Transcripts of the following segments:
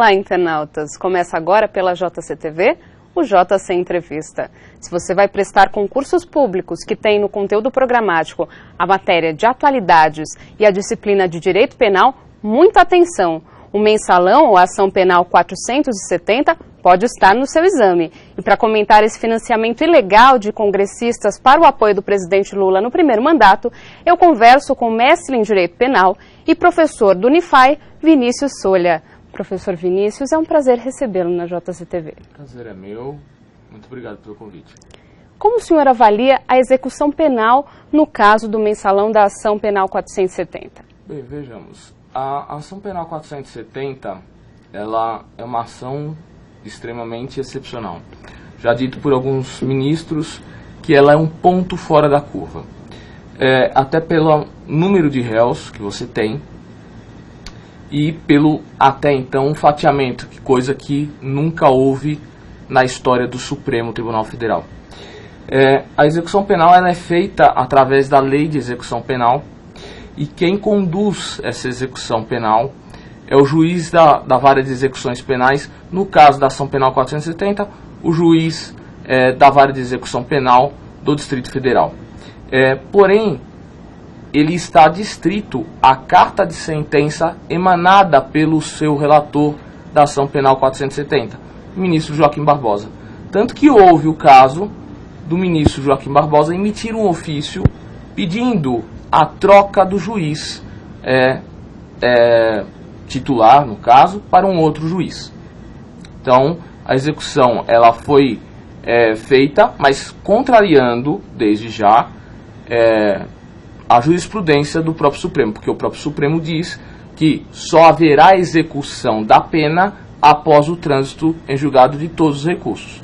Olá, internautas! Começa agora pela JCTV o JC Entrevista. Se você vai prestar concursos públicos que tem no conteúdo programático a matéria de atualidades e a disciplina de direito penal, muita atenção! O mensalão ou a ação penal 470 pode estar no seu exame. E para comentar esse financiamento ilegal de congressistas para o apoio do presidente Lula no primeiro mandato, eu converso com o mestre em Direito Penal e professor do Unify, Vinícius Solha. Professor Vinícius, é um prazer recebê-lo na JCTV. Prazer é meu. Muito obrigado pelo convite. Como o senhor avalia a execução penal no caso do mensalão da ação penal 470? Bem, vejamos. A ação penal 470, ela é uma ação extremamente excepcional. Já dito por alguns ministros que ela é um ponto fora da curva. Até pelo número de réus que você tem e pelo, até então, fatiamento, coisa que nunca houve na história do Supremo Tribunal Federal. A execução penal ela é feita através da Lei de Execução Penal, e quem conduz essa execução penal é o juiz da Vara de Execuções Penais. No caso da ação penal 470, o juiz da Vara de Execução Penal do Distrito Federal. Porém, ele está adstrito à carta de sentença emanada pelo seu relator da ação penal 470, o ministro Joaquim Barbosa. Tanto que houve o caso do ministro Joaquim Barbosa emitir um ofício pedindo a troca do juiz titular, no caso, para um outro juiz. Então, a execução ela foi feita, mas contrariando, desde já, a jurisprudência do próprio Supremo, porque o próprio Supremo diz que só haverá execução da pena após o trânsito em julgado de todos os recursos.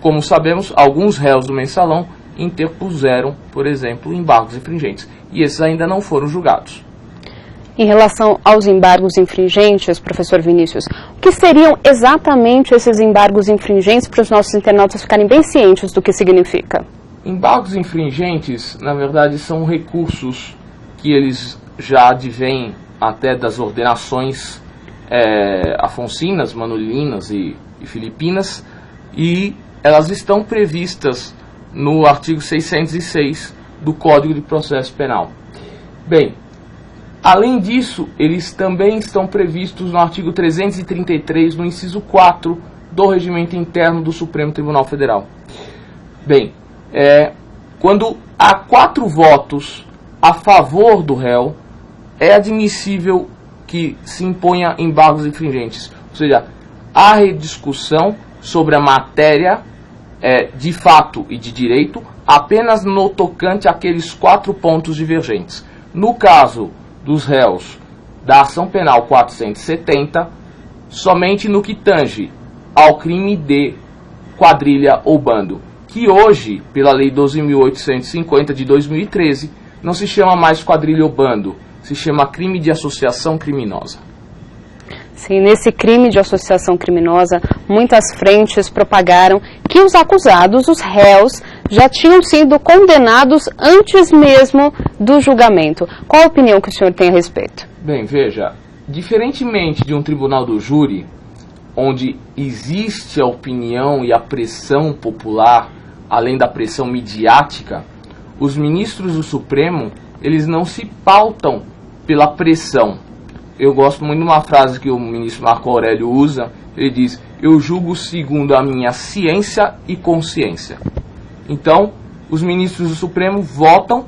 Como sabemos, alguns réus do mensalão interpuseram, por exemplo, embargos infringentes, e esses ainda não foram julgados. Em relação aos embargos infringentes, professor Vinícius, o que seriam exatamente esses embargos infringentes para os nossos internautas ficarem bem cientes do que significa? Embargos infringentes, na verdade, são recursos que eles já advêm até das ordenações afonsinas, manuelinas e filipinas, e elas estão previstas no artigo 606 do Código de Processo Penal. Bem, além disso, eles também estão previstos no artigo 333, no inciso 4 do Regimento Interno do Supremo Tribunal Federal. Bem, quando há 4 votos a favor do réu, é admissível que se imponha embargos infringentes. Ou seja, há rediscussão sobre a matéria de fato e de direito apenas no tocante àqueles 4 pontos divergentes. No caso dos réus da ação penal 470, somente no que tange ao crime de quadrilha ou bando, que hoje, pela Lei 12.850 de 2013, não se chama mais quadrilha ou bando, se chama crime de associação criminosa. Sim, nesse crime de associação criminosa, muitas frentes propagaram que os acusados, os réus, já tinham sido condenados antes mesmo do julgamento. Qual a opinião que o senhor tem a respeito? Bem, veja, diferentemente de um tribunal do júri, onde existe a opinião e a pressão popular, além da pressão midiática, os ministros do Supremo, eles não se pautam pela pressão. Eu gosto muito de uma frase que o ministro Marco Aurélio usa, ele diz: eu julgo segundo a minha ciência e consciência. Então, os ministros do Supremo votam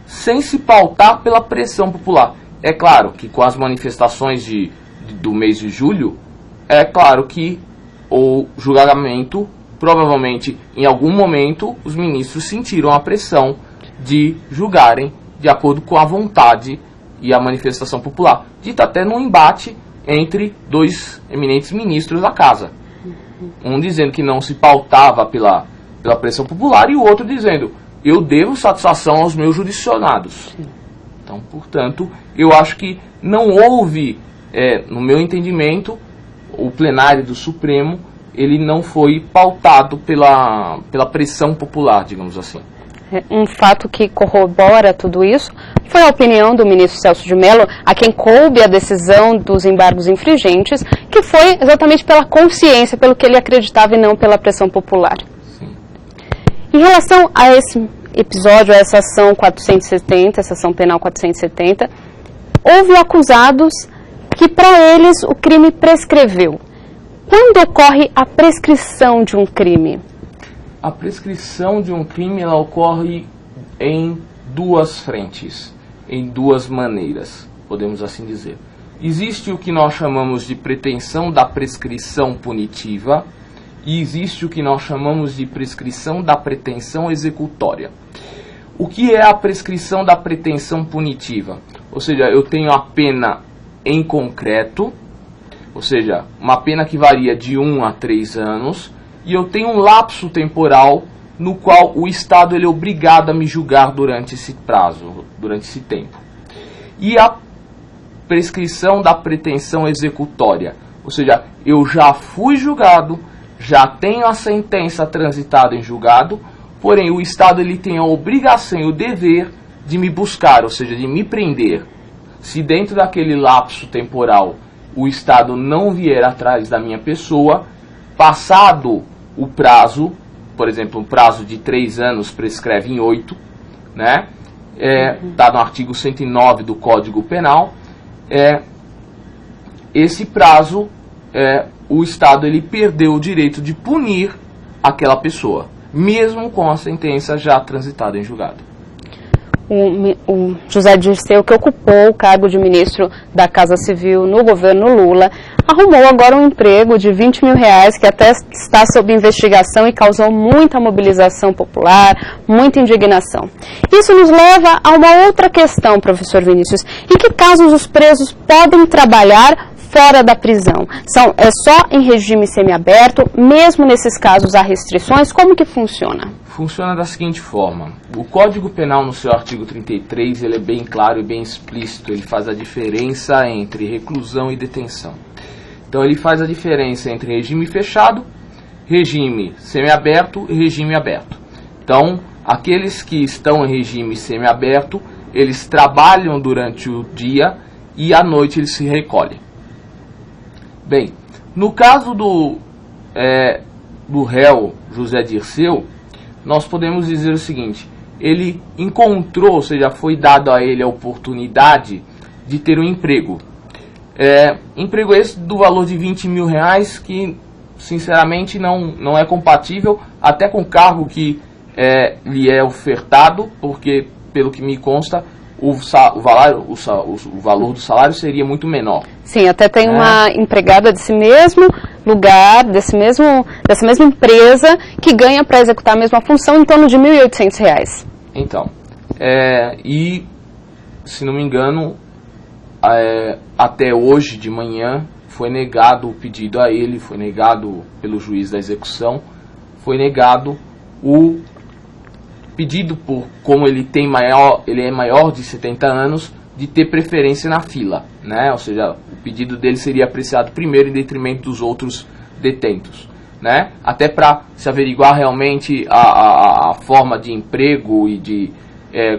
sem se pautar pela pressão popular. É claro que com as manifestações do mês de julho, é claro que o julgamento, provavelmente em algum momento, os ministros sentiram a pressão de julgarem de acordo com a vontade e a manifestação popular, dita até num embate entre 2 eminentes ministros da casa. Um dizendo que não se pautava pela pressão popular e o outro dizendo: eu devo satisfação aos meus jurisdicionados. Então, portanto, eu acho que não houve, no meu entendimento, o plenário do Supremo, ele não foi pautado pela pressão popular, digamos assim. Um fato que corrobora tudo isso foi a opinião do ministro Celso de Mello, a quem coube a decisão dos embargos infringentes, que foi exatamente pela consciência, pelo que ele acreditava e não pela pressão popular. Sim. Em relação a esse episódio, a essa ação 470, essa ação penal 470, houve acusados que para eles o crime prescreveu. Quando ocorre a prescrição de um crime? A prescrição de um crime ela ocorre em duas frentes, em duas maneiras, podemos assim dizer. Existe o que nós chamamos de pretensão da prescrição punitiva e existe o que nós chamamos de prescrição da pretensão executória. O que é a prescrição da pretensão punitiva? Ou seja, eu tenho a pena em concreto, ou seja, uma pena que varia de 1 a 3 anos, e eu tenho um lapso temporal no qual o Estado ele é obrigado a me julgar durante esse prazo, durante esse tempo. E a prescrição da pretensão executória, ou seja, eu já fui julgado, já tenho a sentença transitada em julgado, porém o Estado ele tem a obrigação e o dever de me buscar, ou seja, de me prender. Se dentro daquele lapso temporal o Estado não vier atrás da minha pessoa, passado o prazo, por exemplo, um prazo de 3 anos prescreve em 8, né? Está no artigo 109 do Código Penal, esse prazo, o Estado ele perdeu o direito de punir aquela pessoa, mesmo com a sentença já transitada em julgado. O José Dirceu, que ocupou o cargo de ministro da Casa Civil no governo Lula, arrumou agora um emprego de R$20 mil, que até está sob investigação e causou muita mobilização popular, muita indignação. Isso nos leva a uma outra questão, professor Vinícius. Em que casos os presos podem trabalhar fora da prisão? É só em regime semiaberto? Mesmo nesses casos há restrições? Como que funciona? Funciona da seguinte forma: o Código Penal, no seu artigo 33, ele é bem claro e bem explícito, ele faz a diferença entre reclusão e detenção. Então ele faz a diferença entre regime fechado, regime semiaberto e regime aberto. Então, aqueles que estão em regime semiaberto, eles trabalham durante o dia e à noite eles se recolhem. Bem, no caso do réu José Dirceu, nós podemos dizer o seguinte: ele encontrou, ou seja, foi dado a ele a oportunidade de ter um emprego. Emprego esse do valor de R$20 mil, que sinceramente não é compatível até com o cargo que lhe é ofertado, porque, pelo que me consta, o valor do salário seria muito menor. Sim, até tem uma empregada desse mesmo lugar, dessa mesma empresa, que ganha para executar a mesma função em torno de R$1.800. Então, e se não me engano, até hoje de manhã foi negado o pedido a ele, foi negado pelo juiz da execução, foi negado o pedido por, como ele é maior de 70 anos, de ter preferência na fila, né? Ou seja, o pedido dele seria apreciado primeiro em detrimento dos outros detentos, né? Até para se averiguar realmente a forma de emprego e de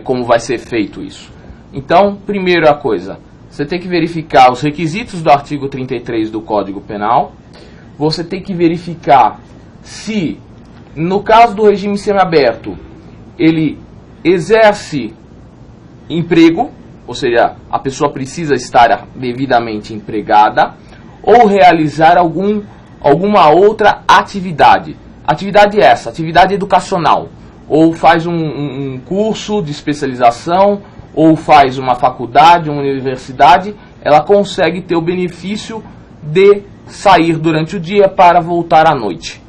como vai ser feito isso. Então, primeira coisa, você tem que verificar os requisitos do artigo 33 do Código Penal, você tem que verificar se, no caso do regime semiaberto, ele exerce emprego, ou seja, a pessoa precisa estar devidamente empregada, ou realizar alguma outra atividade. Atividade essa, atividade educacional, ou faz um curso de especialização, ou faz uma faculdade, uma universidade, ela consegue ter o benefício de sair durante o dia para voltar à noite.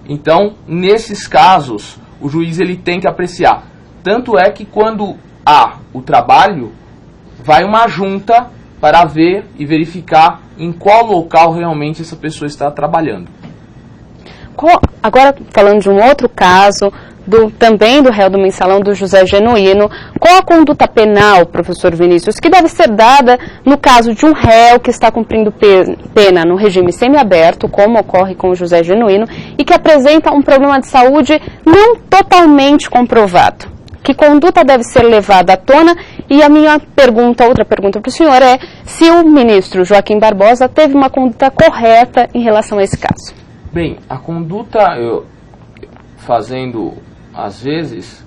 Então, nesses casos, o juiz ele tem que apreciar. Tanto é que quando há o trabalho, vai uma junta para ver e verificar em qual local realmente essa pessoa está trabalhando. Agora, falando de um outro caso, também do réu do mensalão, do José Genuíno. Qual a conduta penal, professor Vinícius, que deve ser dada no caso de um réu que está cumprindo pena no regime semiaberto, como ocorre com o José Genuíno, e que apresenta um problema de saúde não totalmente comprovado? Que conduta deve ser levada à tona? E a minha pergunta, outra pergunta para o senhor é se o ministro Joaquim Barbosa teve uma conduta correta em relação a esse caso. Bem, a conduta, fazendo às vezes,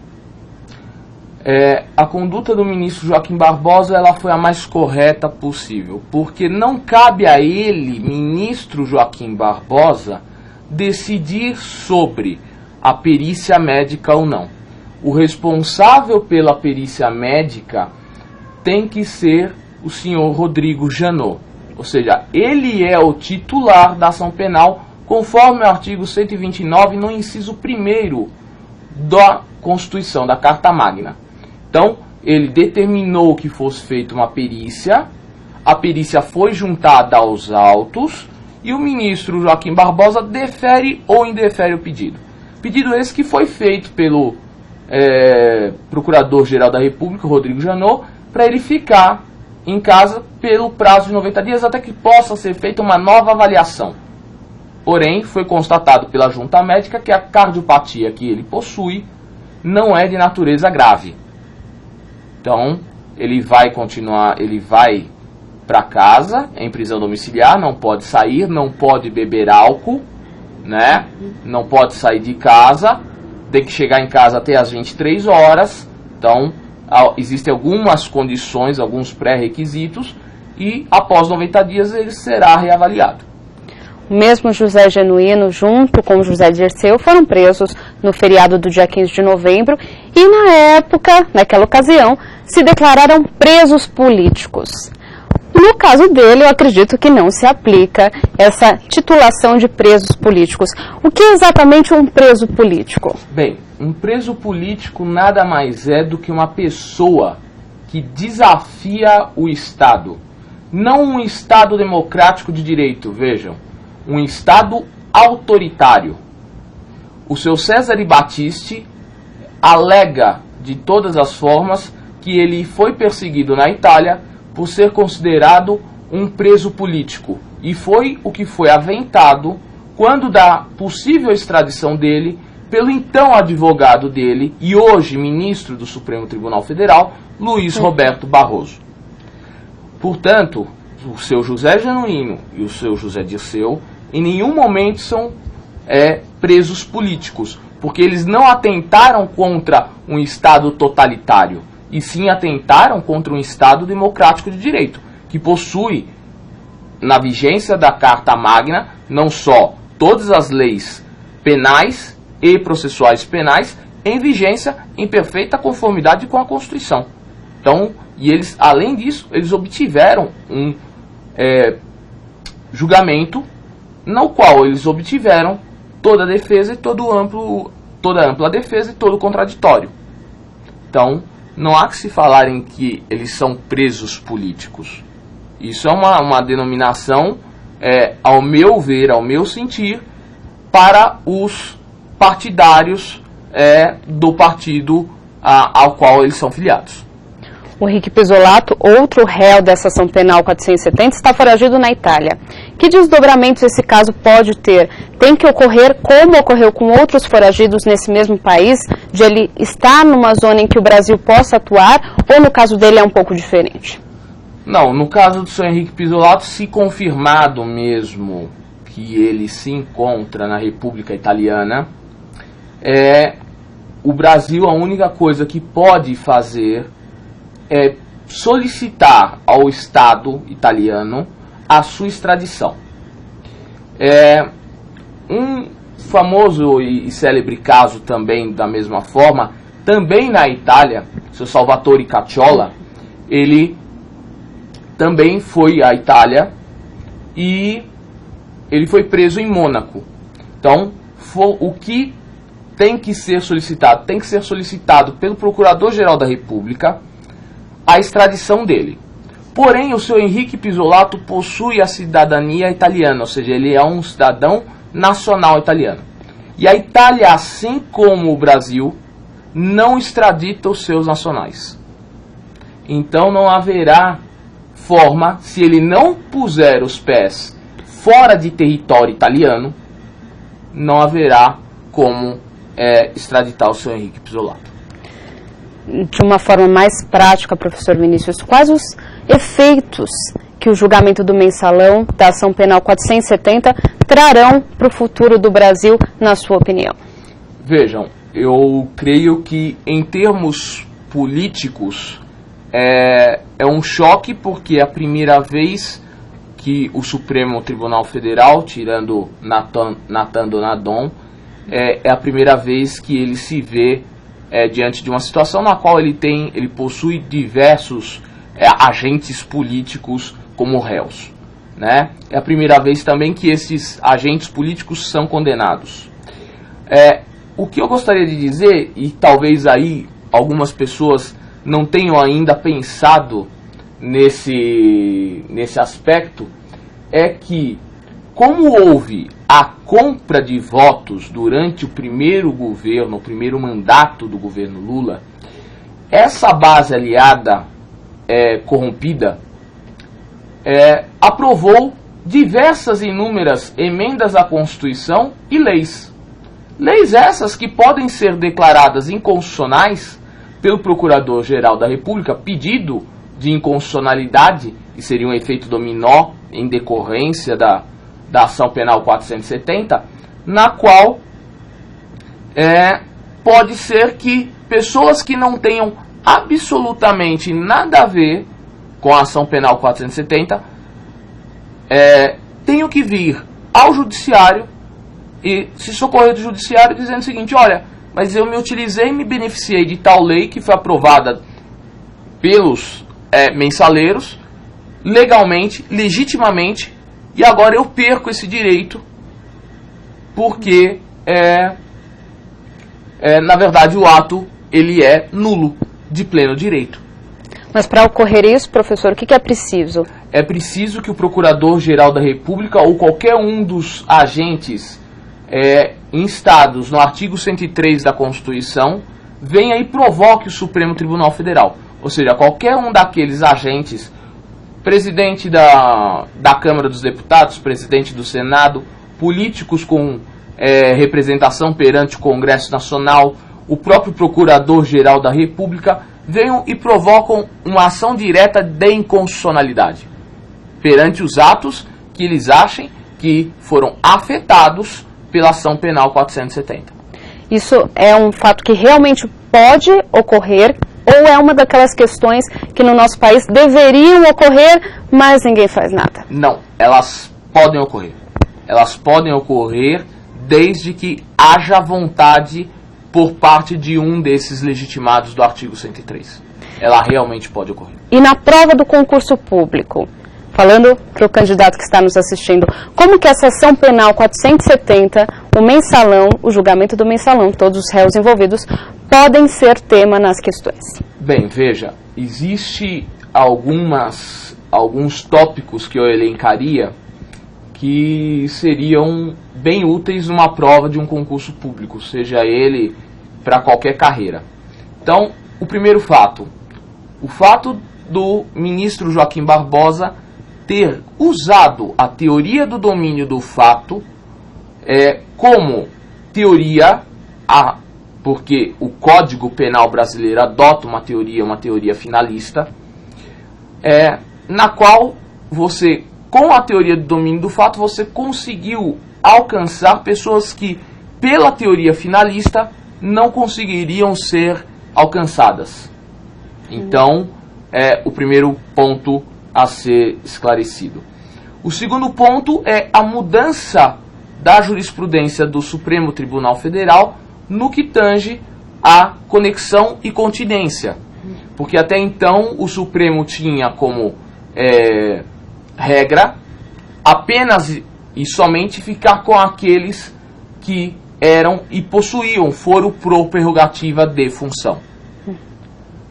a conduta do ministro Joaquim Barbosa ela foi a mais correta possível, porque não cabe a ele, ministro Joaquim Barbosa, decidir sobre a perícia médica ou não. O responsável pela perícia médica tem que ser o senhor Rodrigo Janot, ou seja, ele é o titular da ação penal, conforme o artigo 129, no inciso 1º da Constituição, da Carta Magna. Então, ele determinou que fosse feita uma perícia, a perícia foi juntada aos autos, e o ministro Joaquim Barbosa defere ou indefere o pedido. Pedido esse que foi feito pelo Procurador-Geral da República, Rodrigo Janot, para ele ficar em casa pelo prazo de 90 dias até que possa ser feita uma nova avaliação. Porém, foi constatado pela junta médica que a cardiopatia que ele possui não é de natureza grave. Então, ele vai continuar, ele vai para casa, em prisão domiciliar, não pode sair, não pode beber álcool, né? Não pode sair de casa, tem que chegar em casa até às 23 horas, então existem algumas condições, alguns pré-requisitos, e após 90 dias ele será reavaliado. O mesmo José Genuíno, junto com José Dirceu, foram presos no feriado do dia 15 de novembro e, na época, naquela ocasião, se declararam presos políticos. No caso dele, eu acredito que não se aplica essa titulação de presos políticos. O que é exatamente um preso político? Bem, um preso político nada mais é do que uma pessoa que desafia o Estado. Não um Estado democrático de direito, vejam. Um Estado autoritário. O seu Cesare Battisti alega de todas as formas que ele foi perseguido na Itália por ser considerado um preso político. E foi o que foi aventado quando da possível extradição dele pelo então advogado dele e hoje ministro do Supremo Tribunal Federal, Luiz Roberto Barroso. Portanto, o seu José Genuíno e o seu José Dirceu em nenhum momento são presos políticos, porque eles não atentaram contra um Estado totalitário, e sim atentaram contra um Estado democrático de direito, que possui, na vigência da Carta Magna, não só todas as leis penais e processuais penais, em vigência, em perfeita conformidade com a Constituição. Então, e eles, além disso, eles obtiveram um julgamento, no qual eles obtiveram toda a defesa e toda a ampla defesa e todo o contraditório. Então, não há que se falar em que eles são presos políticos. Isso é uma denominação, ao meu ver, ao meu sentir, para os partidários do partido ao qual eles são filiados. O Henrique Pisolato, outro réu dessa ação penal 470, está foragido na Itália. Que desdobramentos esse caso pode ter? Tem que ocorrer como ocorreu com outros foragidos nesse mesmo país, de ele estar numa zona em que o Brasil possa atuar, ou no caso dele é um pouco diferente? Não, no caso do senhor Henrique Pisolato, se confirmado mesmo que ele se encontra na República Italiana, o Brasil, a única coisa que pode fazer é solicitar ao Estado italiano a sua extradição. Um famoso e célebre caso também, da mesma forma, também na Itália, o seu Salvatore Cacciola, ele também foi à Itália e ele foi preso em Mônaco. Então, o que tem que ser solicitado? Tem que ser solicitado pelo Procurador-Geral da República a extradição dele. Porém, o seu Henrique Pisolato possui a cidadania italiana, ou seja, ele é um cidadão nacional italiano. E a Itália, assim como o Brasil, não extradita os seus nacionais. Então não haverá forma, se ele não puser os pés fora de território italiano, não haverá como extraditar o seu Henrique Pizzolatto. De uma forma mais prática, professor Vinícius, quais os efeitos que o julgamento do mensalão da ação penal 470 trarão para o futuro do Brasil, na sua opinião? Vejam, eu creio que em termos políticos é um choque, porque é a primeira vez que o Supremo Tribunal Federal, tirando Nathan Donadon, é a primeira vez que ele se vê diante de uma situação na qual ele possui diversos agentes políticos como réus, né? É a primeira vez também que esses agentes políticos são condenados. O que eu gostaria de dizer, e talvez aí algumas pessoas não tenham ainda pensado nesse aspecto, é que como houve a compra de votos durante o primeiro governo, o primeiro mandato do governo Lula, essa base aliada corrompida aprovou diversas e inúmeras emendas à Constituição e leis. Leis essas que podem ser declaradas inconstitucionais pelo Procurador-Geral da República, pedido de inconstitucionalidade, e seria um efeito dominó em decorrência da ação penal 470, na qual pode ser que pessoas que não tenham absolutamente nada a ver com a ação penal 470 tenham que vir ao judiciário e se socorrer do judiciário dizendo o seguinte: olha, mas eu me utilizei e me beneficiei de tal lei que foi aprovada pelos mensaleiros, legalmente, legitimamente, e agora eu perco esse direito porque, na verdade, o ato ele é nulo, de pleno direito. Mas para ocorrer isso, professor, o que é preciso? É preciso que o Procurador-Geral da República ou qualquer um dos agentes instados no artigo 103 da Constituição venha e provoque o Supremo Tribunal Federal. Ou seja, qualquer um daqueles agentes, presidente da Câmara dos Deputados, presidente do Senado, políticos com representação perante o Congresso Nacional, o próprio Procurador-Geral da República, venham e provocam uma ação direta de inconstitucionalidade perante os atos que eles achem que foram afetados pela ação penal 470. Isso é um fato que realmente pode ocorrer ou é uma daquelas questões que no nosso país deveriam ocorrer, mas ninguém faz nada? Não, elas podem ocorrer. Elas podem ocorrer desde que haja vontade por parte de um desses legitimados do artigo 103. Ela realmente pode ocorrer. E na prova do concurso público, falando para o candidato que está nos assistindo, como que essa ação penal 470, o mensalão, o julgamento do mensalão, todos os réus envolvidos, podem ser tema nas questões? Bem, veja, existe alguns tópicos que eu elencaria que seriam bem úteis numa prova de um concurso público, seja ele para qualquer carreira. Então, o primeiro fato, o fato do ministro Joaquim Barbosa ter usado a teoria do domínio do fato como teoria, porque o Código Penal brasileiro adota uma teoria finalista, na qual você, com a teoria do domínio do fato, você conseguiu alcançar pessoas que, pela teoria finalista, não conseguiriam ser alcançadas. Então, o primeiro ponto a ser esclarecido. O segundo ponto é a mudança da jurisprudência do Supremo Tribunal Federal no que tange a conexão e continência. Porque até então o Supremo tinha como regra apenas e somente ficar com aqueles que eram e possuíam foro por prerrogativa de função.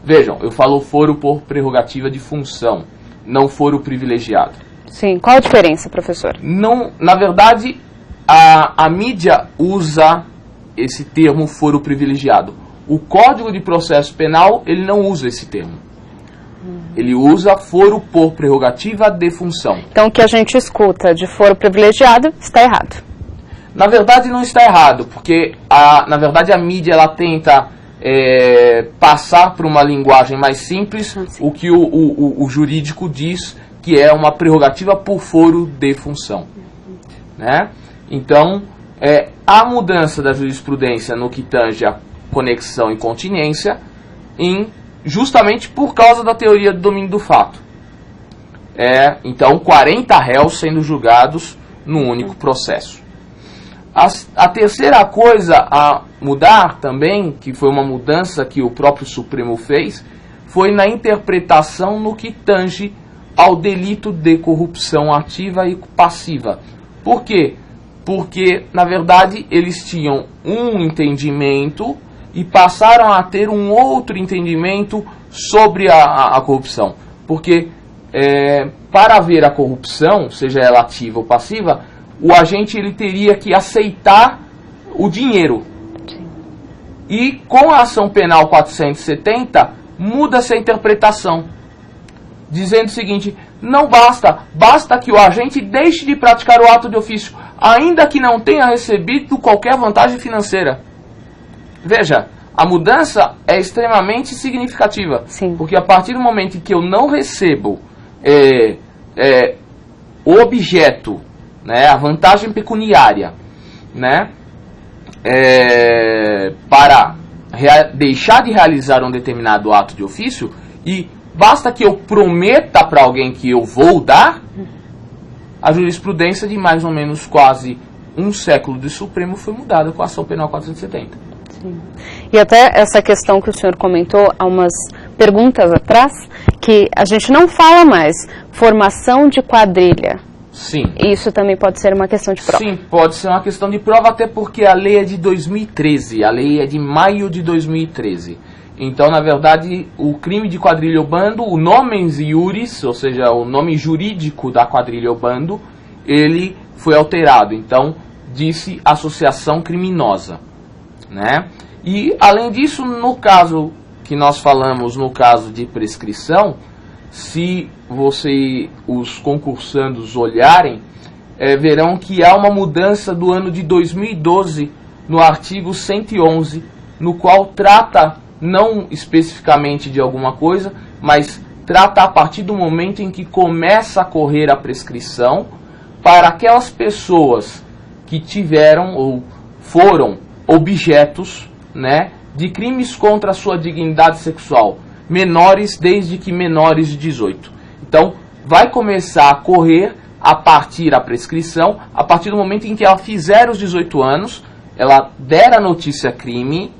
Vejam, eu falo foro por prerrogativa de função, não foro privilegiado. Sim, qual a diferença, professor? Não, na verdade, a mídia usa esse termo foro privilegiado. O Código de Processo Penal, ele não usa esse termo. Ele usa foro por prerrogativa de função. Então o que a gente escuta de foro privilegiado está errado. Na verdade não está errado, porque na verdade a mídia ela tenta passar por uma linguagem mais simples o que o jurídico diz que é uma prerrogativa por foro de função. Né? Então, a mudança da jurisprudência no que tange a conexão e continência justamente por causa da teoria do domínio do fato. Então, 40 réus sendo julgados num único processo. A terceira coisa a mudar também, que foi uma mudança que o próprio Supremo fez, foi na interpretação no que tange ao delito de corrupção ativa e passiva. Por quê? Porque, na verdade, eles tinham um entendimento e passaram a ter um outro entendimento sobre a corrupção. Porque, para haver a corrupção, seja ela ativa ou passiva, o agente ele teria que aceitar o dinheiro. E com a ação penal 470, muda-se a interpretação, dizendo o seguinte: não basta que o agente deixe de praticar o ato de ofício, ainda que não tenha recebido qualquer vantagem financeira. Veja, a mudança é extremamente significativa. Sim. Porque a partir do momento em que eu não recebo o objeto, né, a vantagem pecuniária, né, para deixar de realizar um determinado ato de ofício, e basta que eu prometa para alguém que eu vou dar, a jurisprudência de mais ou menos quase um século de Supremo foi mudada com a ação penal 470. Sim. E até essa questão que o senhor comentou há umas perguntas atrás, que a gente não fala mais, formação de quadrilha. Sim. Isso também pode ser uma questão de prova. Sim, pode ser uma questão de prova, até porque a lei é de 2013, a lei é de maio de 2013. Então, na verdade, o crime de quadrilha ou bando, o nomen iuris, ou seja, o nome jurídico da quadrilha ou bando, ele foi alterado. Então, disse associação criminosa, né? E, além disso, no caso que nós falamos, no caso de prescrição, se os concursandos olharem, verão que há uma mudança do ano de 2012 no artigo 111, no qual trata, não especificamente de alguma coisa, mas trata a partir do momento em que começa a correr a prescrição para aquelas pessoas que tiveram ou foram objetos, né, de crimes contra a sua dignidade sexual, menores desde que menores de 18. Então, vai começar a correr a partir da prescrição, a partir do momento em que ela fizer os 18 anos, ela der a notícia crime,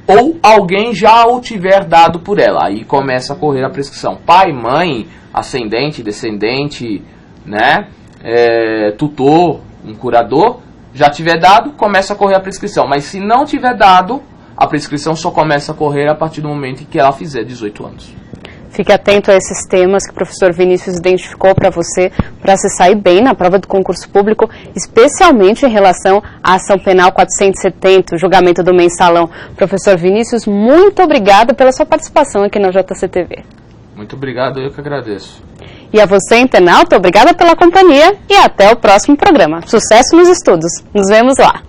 ou alguém já o tiver dado por ela. Aí começa a correr a prescrição. Pai, mãe, ascendente, descendente, né, tutor, um curador, já tiver dado, começa a correr a prescrição. Mas se não tiver dado, a prescrição só começa a correr a partir do momento em que ela fizer 18 anos. Fique atento a esses temas que o professor Vinícius identificou para você, para se sair bem na prova do concurso público, especialmente em relação à ação penal 470, o julgamento do mensalão. Professor Vinícius, muito obrigado pela sua participação aqui na JCTV. Muito obrigado, eu que agradeço. E a você, internauta, obrigada pela companhia e até o próximo programa. Sucesso nos estudos. Nos vemos lá.